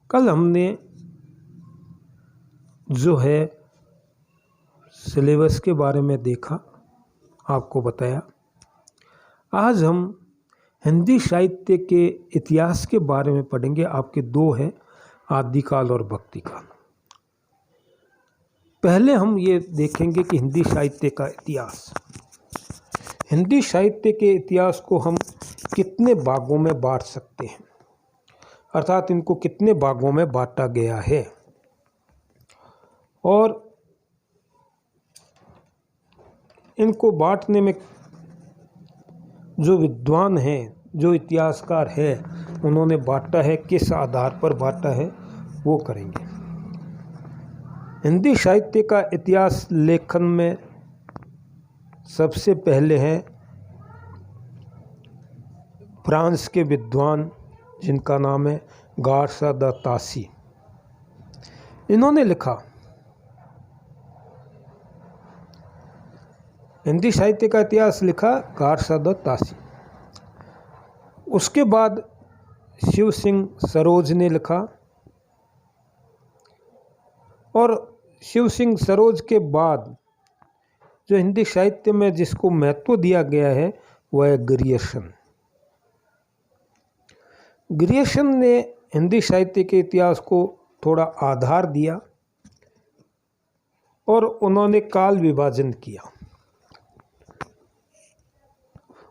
कल हमने जो है सिलेबस के बारे में देखा, आपको बताया। आज हम हिंदी साहित्य के इतिहास के बारे में पढ़ेंगे। आपके दो हैं, आदिकाल और भक्तिकाल। पहले हम ये देखेंगे कि हिंदी साहित्य का इतिहास। हिंदी साहित्य के इतिहास को हम कितने भागों में बांट सकते हैं, अर्थात इनको कितने भागों में बांटा गया है। और इनको बांटने में जो विद्वान हैं, जो इतिहासकार हैं, उन्होंने बांटा है, किस आधार पर बांटा है, वो करेंगे। हिंदी साहित्य का इतिहास लेखन में सबसे पहले हैं फ्रांस के विद्वान, जिनका नाम है गार्सा द तासी। इन्होंने लिखा, हिंदी साहित्य का इतिहास लिखा गार्सा द तासी। उसके बाद शिव सिंह सरोज ने लिखा, और शिव सिंह सरोज के बाद जो हिंदी साहित्य में जिसको महत्व दिया गया है वह है ग्रियर्सन। ग्रियर्सन ने हिंदी साहित्य के इतिहास को थोड़ा आधार दिया और उन्होंने काल विभाजन किया।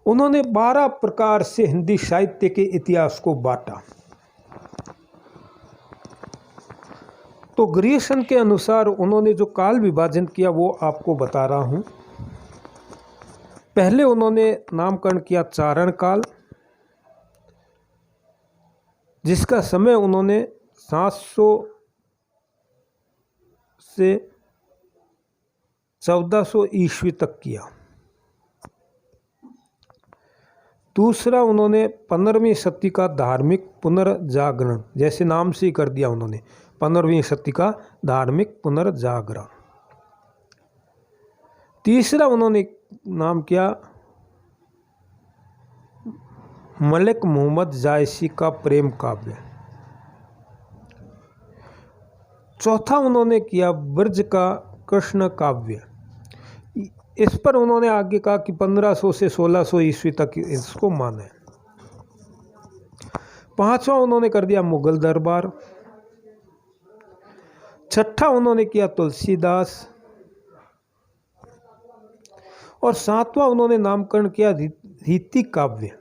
उन्होंने 12 प्रकार से हिंदी साहित्य के इतिहास को बांटा। तो ग्रियर्सन के अनुसार उन्होंने जो काल विभाजन किया वो आपको बता रहा हूँ। पहले उन्होंने नामकरण किया चारण काल, जिसका समय उन्होंने 700 से 1400 ईस्वी तक किया। दूसरा, उन्होंने 15वीं शताब्दी का धार्मिक पुनर्जागरण, जैसे नाम से ही कर दिया उन्होंने, 15वीं शताब्दी का धार्मिक पुनर्जागरण। तीसरा, उन्होंने नाम किया मलिक मोहम्मद जायसी का प्रेम काव्य। चौथा, उन्होंने किया ब्रज का कृष्ण काव्य। इस पर उन्होंने आगे कहा कि 1500 से 1600 ईस्वी तक इसको माना है। पांचवा, उन्होंने कर दिया मुगल दरबार। छठा, उन्होंने किया तुलसीदास। और सातवां, उन्होंने नामकरण किया रीति काव्य,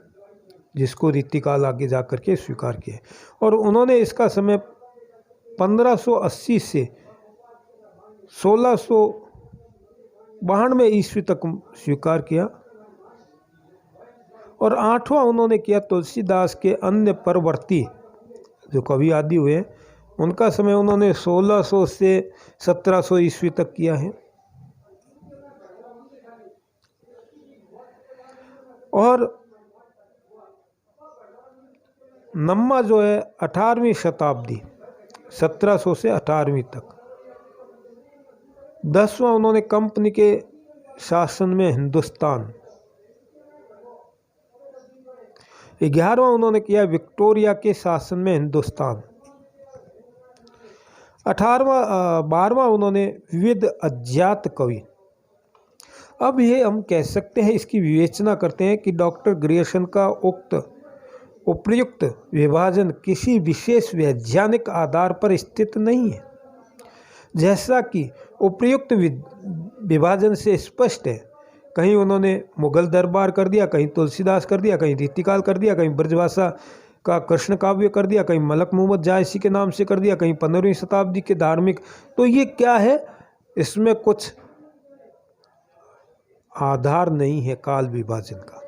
जिसको रीतिकाल आगे जाकर के स्वीकार किया। और उन्होंने इसका समय 1580 से 1692 ईस्वी तक स्वीकार किया। और आठवां, उन्होंने किया तुलसीदास के अन्य परवर्ती जो कवि आदि हुए, उनका समय उन्होंने 1600 से 1700 ईस्वी तक किया है। और नम्मा जो है 18वीं शताब्दी, 1700 से 18वीं तक। 10वां, उन्होंने कंपनी के शासन में हिंदुस्तान। 11वां, उन्होंने किया विक्टोरिया के शासन में हिंदुस्तान। 12वां, उन्होंने विविध अज्ञात कवि। अब ये हम कह सकते हैं, इसकी विवेचना करते हैं कि डॉक्टर ग्रियर्सन का उपयुक्त विभाजन किसी विशेष वैज्ञानिक आधार पर स्थित नहीं है। जैसा कि उपयुक्त विभाजन से स्पष्ट है, कहीं उन्होंने मुगल दरबार कर दिया, कहीं तुलसीदास कर दिया, कहीं रीतिकाल कर दिया, कहीं ब्रजभाषा का कृष्ण काव्य कर दिया, कहीं मलिक मोहम्मद जायसी के नाम से कर दिया, कहीं 15वीं शताब्दी के धार्मिक। तो ये क्या है, इसमें कुछ आधार नहीं है काल विभाजन का।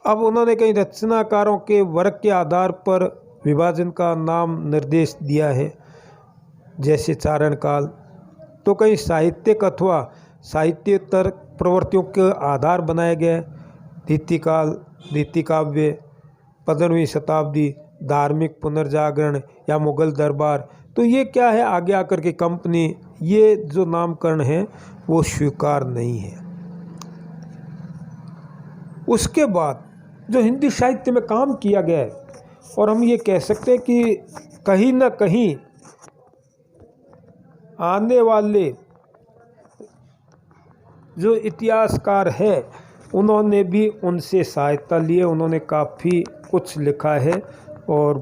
अब उन्होंने कई रचनाकारों के वर्ग के आधार पर विभाजन का नाम निर्देश दिया है, जैसे चारण काल। तो कई साहित्यिक अथवा साहित्येतर प्रवृत्तियों के आधार बनाए गए, रीतिकाल, रीतिकाव्य, 15वीं शताब्दी, धार्मिक पुनर्जागरण या मुगल दरबार। तो ये क्या है, आगे आकर के कंपनी, ये जो नामकरण है वो स्वीकार नहीं है। उसके बाद जो हिंदी साहित्य में काम किया गया है, और हम ये कह सकते हैं कि कहीं ना कहीं आने वाले जो इतिहासकार है उन्होंने भी उनसे सहायता ली है। उन्होंने काफ़ी कुछ लिखा है और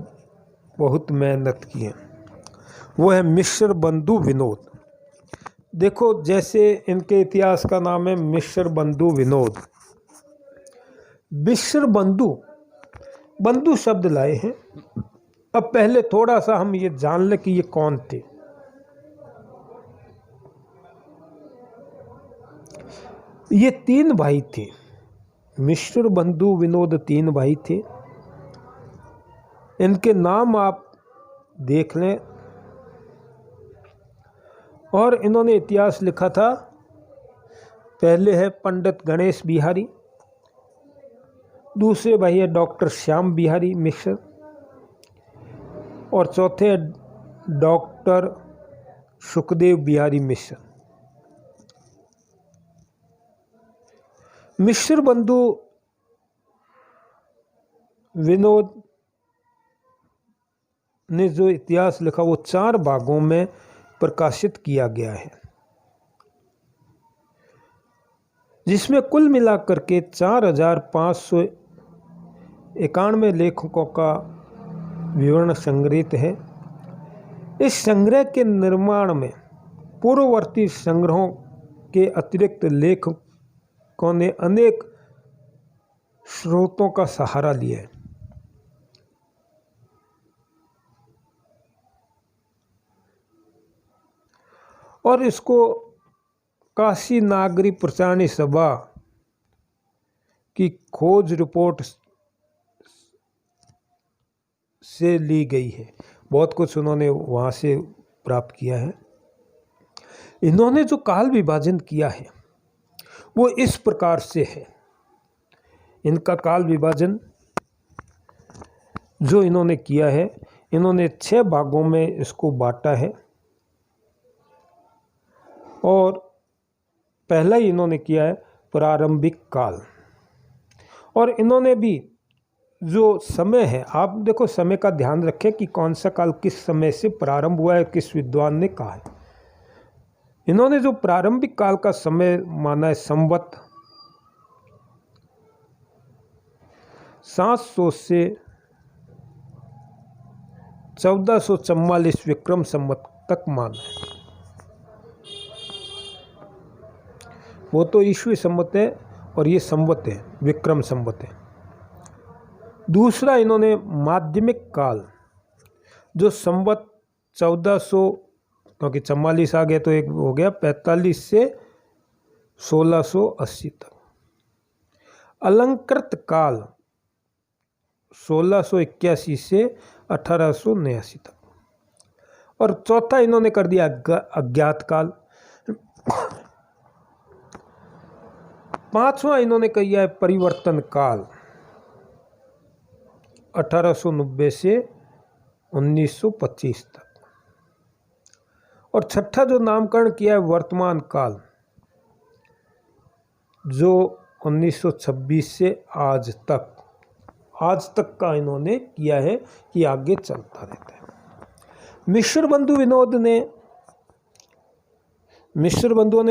बहुत मेहनत की है। वो है मिश्र बंधु विनोद। देखो, जैसे इनके इतिहास का नाम है मिश्र बंधु विनोद। मिश्र बंधु, बंधु शब्द लाए हैं। अब पहले थोड़ा सा हम ये जान लें कि ये कौन थे। ये 3 भाई थे। मिश्र बंधु विनोद 3 भाई थे। इनके नाम आप देख लें। और इन्होंने इतिहास लिखा था। पहले है पंडित गणेश बिहारी, दूसरे भाई है डॉक्टर श्याम बिहारी मिश्र, और चौथे है डॉक्टर सुखदेव बिहारी मिश्र। मिश्र बंधु विनोद ने जो इतिहास लिखा वो 4 भागों में प्रकाशित किया गया है, जिसमें कुल मिलाकर के 4591 लेखकों का विवरण संग्रहित है। इस संग्रह के निर्माण में पूर्ववर्ती संग्रहों के अतिरिक्त लेखकों ने अनेक स्रोतों का सहारा लिया है। और इसको काशी नागरी प्रचारणी सभा की खोज रिपोर्ट से ली गई है। बहुत कुछ उन्होंने वहाँ से प्राप्त किया है। इन्होंने जो काल विभाजन किया है वो इस प्रकार से है। इनका काल विभाजन जो इन्होंने किया है, इन्होंने 6 भागों में इसको बांटा है। और पहला ही इन्होंने किया है प्रारंभिक काल। और इन्होंने भी जो समय है, आप देखो समय का ध्यान रखें कि कौन सा काल किस समय से प्रारंभ हुआ है, किस विद्वान ने कहा है। इन्होंने जो प्रारंभिक काल का समय माना है संवत 700 से 1444 विक्रम संवत तक माना है। वो तो ईस्वी संवत है और ये संवत है, विक्रम संवत है। दूसरा इन्होंने माध्यमिक काल जो संवत 1400, क्योंकि 44 आ गया तो एक हो गया, 45 से 1680 तक। अलंकृत काल 1681 से 1889 तक। और चौथा इन्होंने कर दिया अज्ञात काल। 5वां इन्होंने किया है परिवर्तन काल 1890 से 1925 तक। और छठा जो नामकरण किया है वर्तमान काल जो 1926 से आज तक का इन्होंने किया है कि आगे चलता रहता है। मिश्र बंधु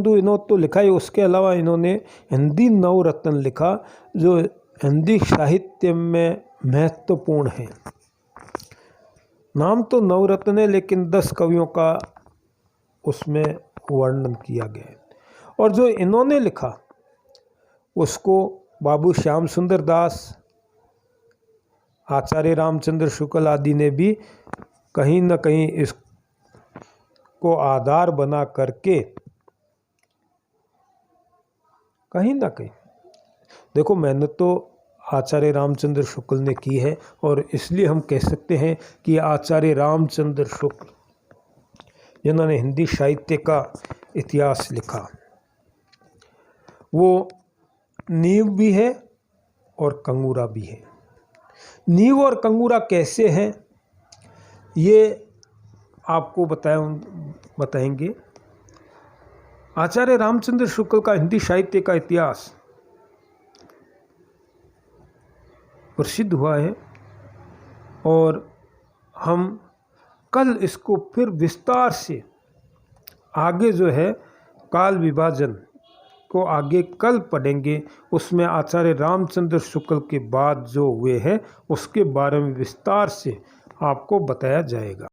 विनोद तो लिखा ही, उसके अलावा इन्होंने हिंदी नवरत्न लिखा जो हिंदी साहित्य में महत्वपूर्ण है। नाम तो नवरत्न है लेकिन 10 कवियों का उसमें वर्णन किया गया है। और जो इन्होंने लिखा उसको बाबू श्याम सुंदर दास, आचार्य रामचंद्र शुक्ल आदि ने भी कहीं न कहीं इसको आधार बना करके कहीं ना कहीं, देखो मेहनत तो आचार्य रामचंद्र शुक्ल ने की है, और इसलिए हम कह सकते हैं कि आचार्य रामचंद्र शुक्ल जिन्होंने हिंदी साहित्य का इतिहास लिखा वो नींव भी है और कंगूरा भी है। नींव और कंगूरा कैसे हैं ये आपको बताएंगे। आचार्य रामचंद्र शुक्ल का हिंदी साहित्य का इतिहास प्रसिद्ध हुआ है। और हम कल इसको फिर विस्तार से आगे जो है काल विभाजन को आगे कल पढ़ेंगे। उसमें आचार्य रामचंद्र शुक्ल के बाद जो हुए हैं उसके बारे में विस्तार से आपको बताया जाएगा।